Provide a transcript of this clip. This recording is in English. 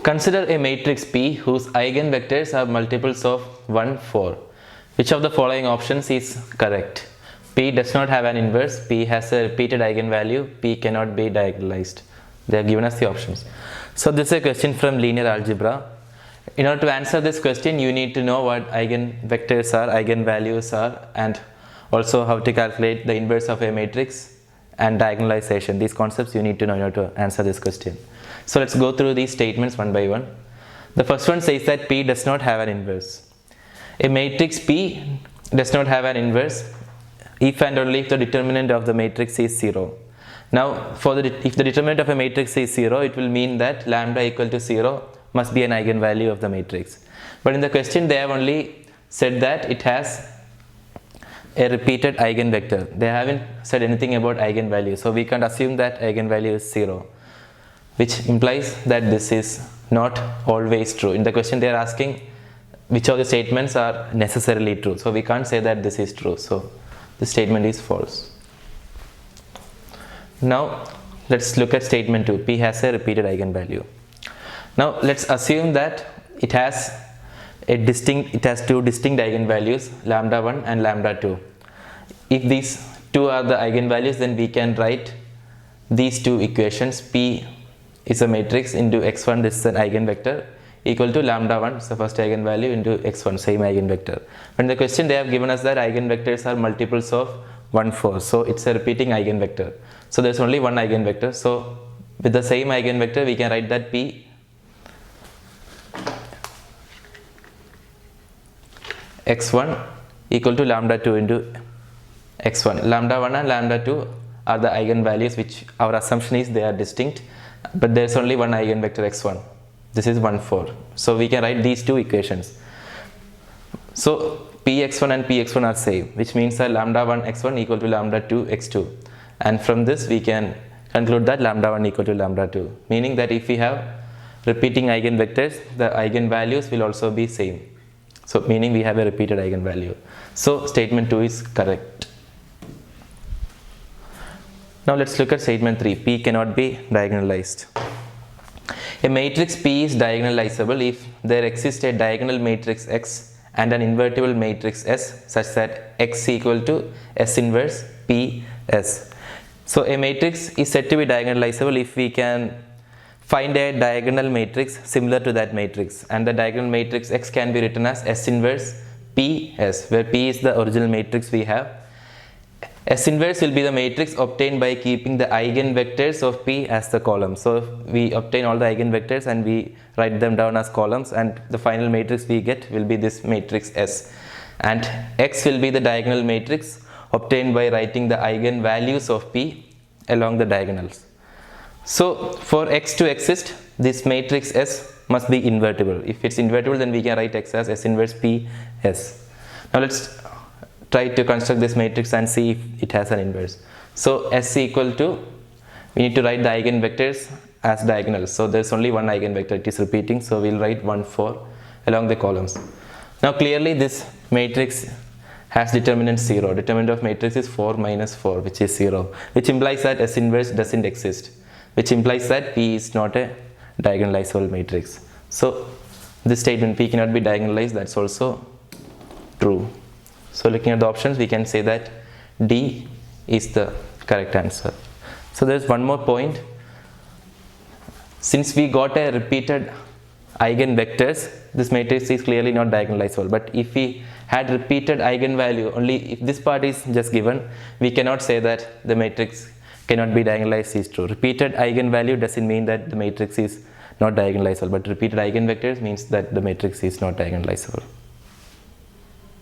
Consider a matrix P whose eigenvectors are multiples of 1, 4. Which of the following options is correct? P does not have an inverse, P has a repeated eigenvalue, P cannot be diagonalized. They have given us the options. So this is a question from linear algebra. In order to answer this question, you need to know what eigenvectors are, eigenvalues are, and also how to calculate the inverse of a matrix and diagonalization. These concepts you need to know in order to answer this question. So let's go through these statements one by one. The first one says that P does not have an inverse. A matrix P does not have an inverse if and only if the determinant of the matrix is 0. Now, if the determinant of a matrix is 0, it will mean that lambda equal to 0 must be an eigenvalue of the matrix. But in the question, they have only said that it has a repeated eigenvector. They haven't said anything about eigenvalue. So we can't assume that eigenvalue is 0, which implies that this is not always true. In the question, they are asking which of the statements are necessarily true. So we can't say that this is true. So this statement is false. Now let's look at statement 2. P has a repeated eigenvalue. Now let's assume that it has two distinct eigenvalues, lambda 1 and lambda 2. If these two are the eigenvalues, then we can write these two equations. P is a matrix into x1, this is an eigenvector, equal to lambda 1, so first eigenvalue, into x1, same eigenvector. But in the question, they have given us that eigenvectors are multiples of 1, 4. So it's a repeating eigenvector. So there's only one eigenvector. So with the same eigenvector, we can write that P x1 equal to lambda 2 into x1. Lambda 1 and lambda 2 are the eigenvalues, which our assumption is they are distinct, but there's only one eigenvector x1. This is 1, 4. So we can write these two equations. So px1 and px1 are same, which means that lambda 1 x1 equal to lambda 2 x2. And from this we can conclude that lambda 1 equal to lambda 2, meaning that if we have repeating eigenvectors, the eigenvalues will also be same. So meaning we have a repeated eigenvalue. So statement 2 is correct. Now let's look at statement 3. P cannot be diagonalized. A matrix P is diagonalizable if there exists a diagonal matrix X and an invertible matrix S such that X equal to S inverse P S. So a matrix is said to be diagonalizable if we can find a diagonal matrix similar to that matrix, and the diagonal matrix X can be written as S inverse P S, where P is the original matrix we have. S inverse will be the matrix obtained by keeping the eigenvectors of P as the column. So we obtain all the eigenvectors and we write them down as columns, and the final matrix we get will be this matrix S. And X will be the diagonal matrix obtained by writing the eigenvalues of P along the diagonals. So for X to exist, this matrix S must be invertible. If it's invertible, then we can write X as S inverse P S. Now let's try to construct this matrix and see if it has an inverse. So S equal to, we need to write the eigenvectors as diagonals. So there's only one eigenvector, it is repeating, so we'll write 1, 4 along the columns. Now clearly this matrix has determinant 0. Determinant of matrix is 4 minus 4, which is 0, which implies that S inverse doesn't exist, which implies that P is not a diagonalizable matrix. So this statement, P cannot be diagonalized, that's also true. So looking at the options, we can say that D is the correct answer. So there's one more point. Since we got a repeated eigenvectors, this matrix is clearly not diagonalizable. But if we had repeated eigenvalue, only if this part is just given, we cannot say that the matrix cannot be diagonalized is true. Repeated eigenvalue doesn't mean that the matrix is not diagonalizable, but repeated eigenvectors means that the matrix is not diagonalizable.